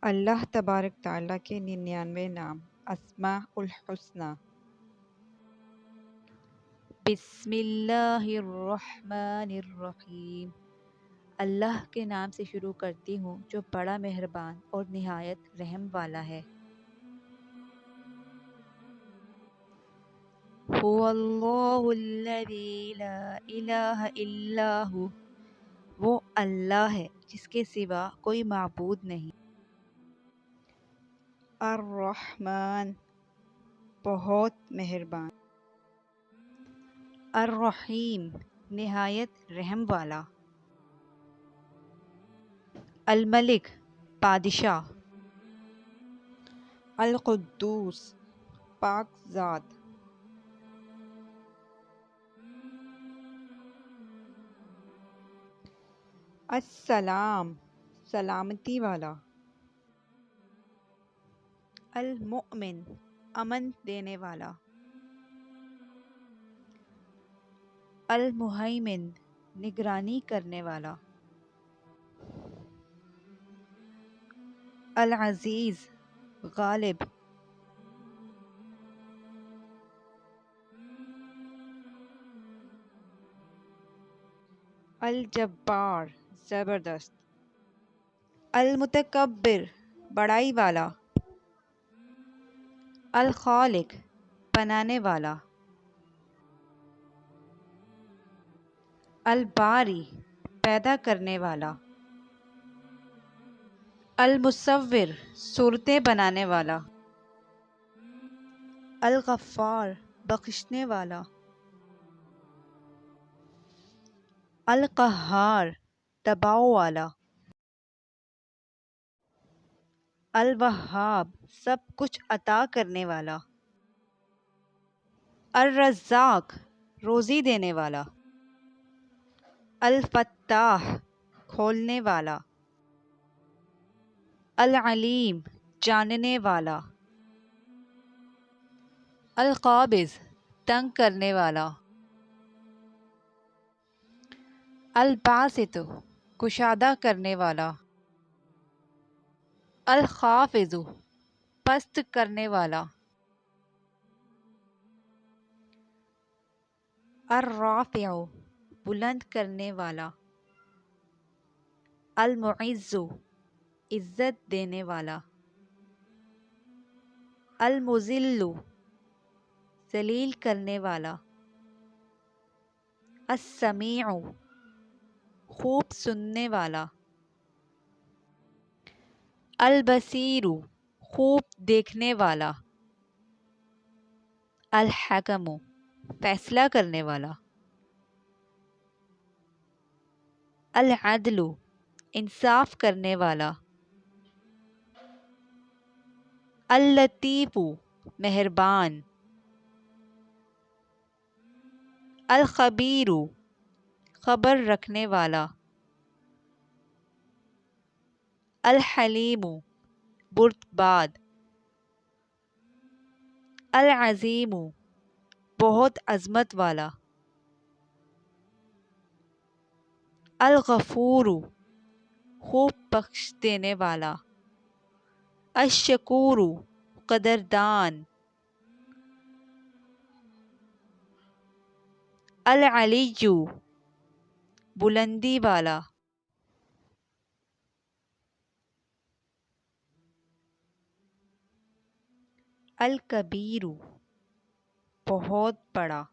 اللہ تبارک تعالیٰ کے 99 نام اسماء الحسنی۔ بسم اللہ الرحمن الرحیم۔ اللہ کے نام سے شروع کرتی ہوں جو بڑا مہربان اور نہایت رحم والا ہے۔ هو اللہ الذی لا الہ الا ہو، وہ اللہ ہے جس کے سوا کوئی معبود نہیں۔ الرحمن، بہت مہربان۔ الرحیم، نہایت رحم والا۔ الملک، بادشاہ۔ القدوس، پاک ذات۔ السلام، سلامتی والا۔ المؤمن، امن دینے والا۔ المہیمن، نگرانی کرنے والا۔ العزیز، غالب۔ الجبار، زبردست۔ المتکبر، بڑائی والا۔ الخالق، بنانے والا۔ الباری، پیدا کرنے والا۔ المصور، صورتیں بنانے والا۔ الغفار، بخشنے والا۔ القہار، دباؤ والا۔ الوہاب، سب کچھ عطا کرنے والا۔ الرزاق، روزی دینے والا۔ الفتاح، کھولنے والا۔ العلیم، جاننے والا۔ القابض، تنگ کرنے والا۔ الباسط، کشادہ کرنے والا۔ الخافض، پست کرنے والا۔ الرافع، بلند کرنے والا۔ المعز، عزت دینے والا۔ المذل، ذلیل کرنے والا۔ السمیع، خوب سننے والا۔ البصیر، خوب دیکھنے والا۔ الحکم، فیصلہ کرنے والا۔ العدل، انصاف کرنے والا۔ اللطیف، مہربان۔ الخبیر، خبر رکھنے والا۔ الحلیم، بردبار۔ العظیم، بہت عظمت والا۔ الغفور، خوب بخش دینے والا۔ الشکور، قدردان۔ العلی، بلندی والا۔ الکبیر، بہت بڑا۔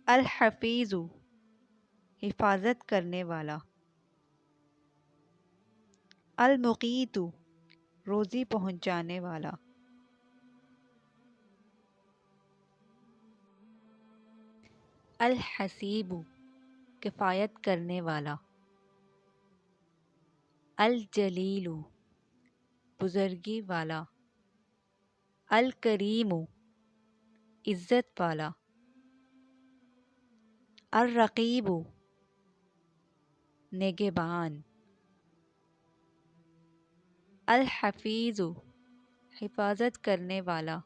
الحفیظ، حفاظت کرنے والا۔ المقیت، روزی پہنچانے والا۔ الحسیب، کفایت کرنے والا۔ الجلیل، بزرگی والا۔ الکریم، عزت والا۔ الرقیب، نگہبان۔ الحفیظ، حفاظت کرنے والا۔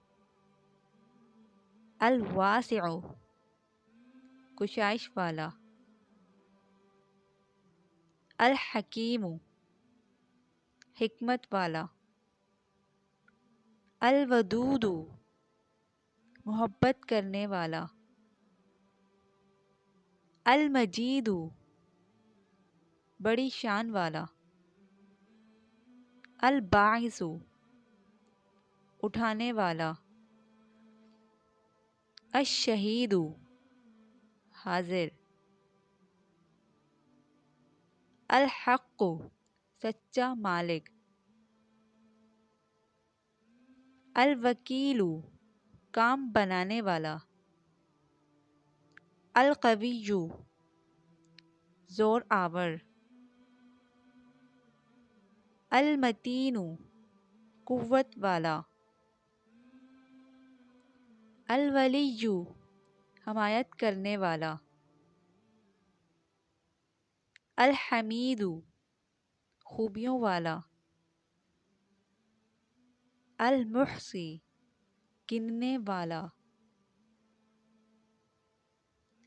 الواسع، کشائش والا۔ الحکیم، حکمت والا. الودود محبت کرنے والا. المجید بڑی شان والا. الباعث اٹھانے والا. الشہید حاضر. الحق سچا مالک. الوکیل کام بنانے والا. القوی زور آور. المتین قوت والا. الولی حمایت کرنے والا. الحمید خوبیوں والا. المحصی گننے والا.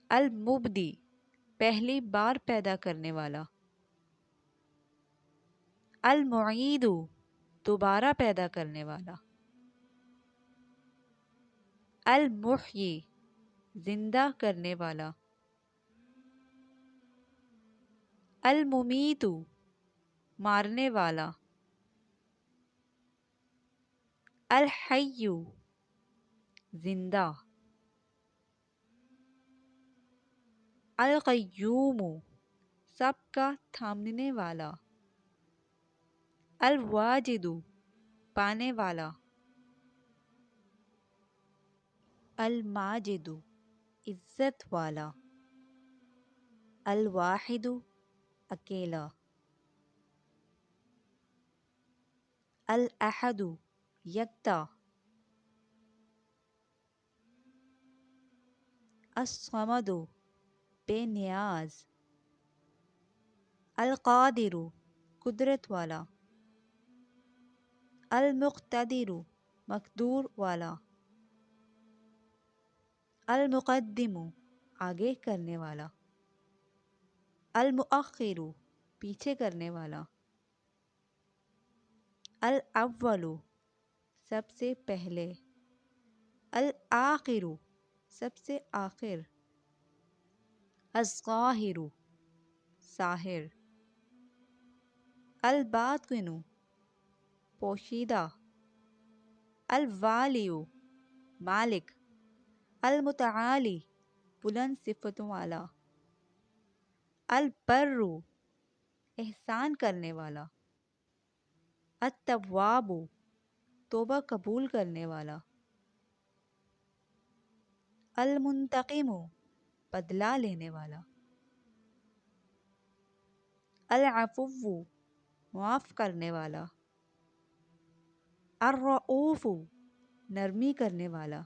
المبدی پہلی بار پیدا کرنے والا. المعید دوبارہ پیدا کرنے والا. المحیی زندہ کرنے والا. الممیت مارنے والا. الحی زندہ. القیوم سب کا تھامنے والا. الواجد پانے والا. الماجد عزت والا. الواحد اکیلا. الاحد یکتا. الصمد بے نیاز. القادر قدرت والا. المقتدر مقدور والا. المقدم آگے کرنے والا. المؤخر پیچھے کرنے والا. الاول سب سے پہلے. الآخر سب سے آخر. الظاہر ظاہر. الباطن پوشیدہ. الوالی مالک. المتعالی بلند صفتوں والا. البر احسان کرنے والا. التواب توبہ قبول کرنے والا. المنتقم بدلہ لینے والا. العفو معاف کرنے والا. الرؤوف نرمی کرنے والا.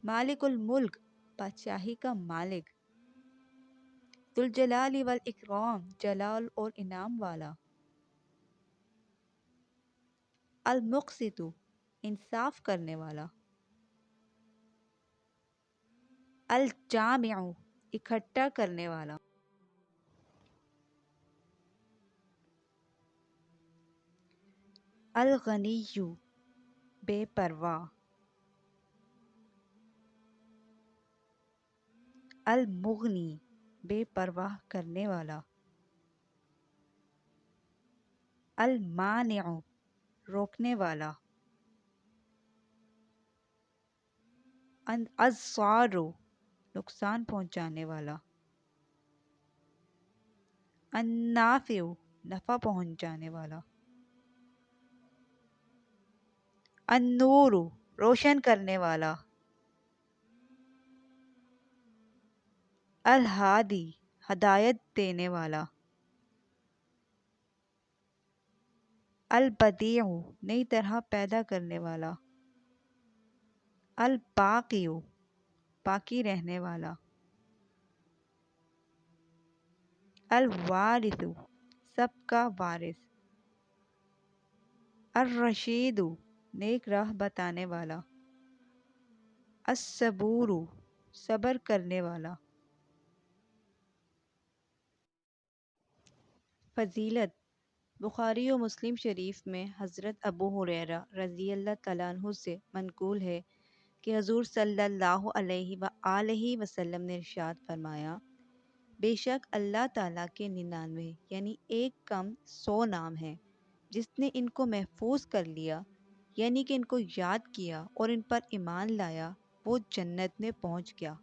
مالک الملک بادشاہی کا مالک. ذو الجلال والاکرام جلال اور انعام والا. المقسط انصاف کرنے والا. الجامع اکٹھا کرنے والا. الغنی بے پرواہ. المغنی بے پرواہ کرنے والا. المانع روکنے والا. الضار نقصان پہنچانے والا. النافع نفع پہنچانے والا. النور روشن کرنے والا. الہادی ہدایت دینے والا. البدیع نئی طرح پیدا کرنے والا. الباقی باقی رہنے والا. الوارث سب کا وارث. الرشید نیک راہ بتانے والا. الصبور صبر کرنے والا. فضیلت بخاری و مسلم شریف میں حضرت ابو ہریرہ رضی اللہ تعالیٰ عنہ سے منقول ہے کہ حضور صلی اللہ علیہ وآلہ وسلم نے ارشاد فرمایا، بے شک اللہ تعالیٰ کے 99 یعنی ایک کم 100 نام ہیں، جس نے ان کو محفوظ کر لیا، یعنی کہ ان کو یاد کیا اور ان پر ایمان لایا، وہ جنت میں پہنچ گیا۔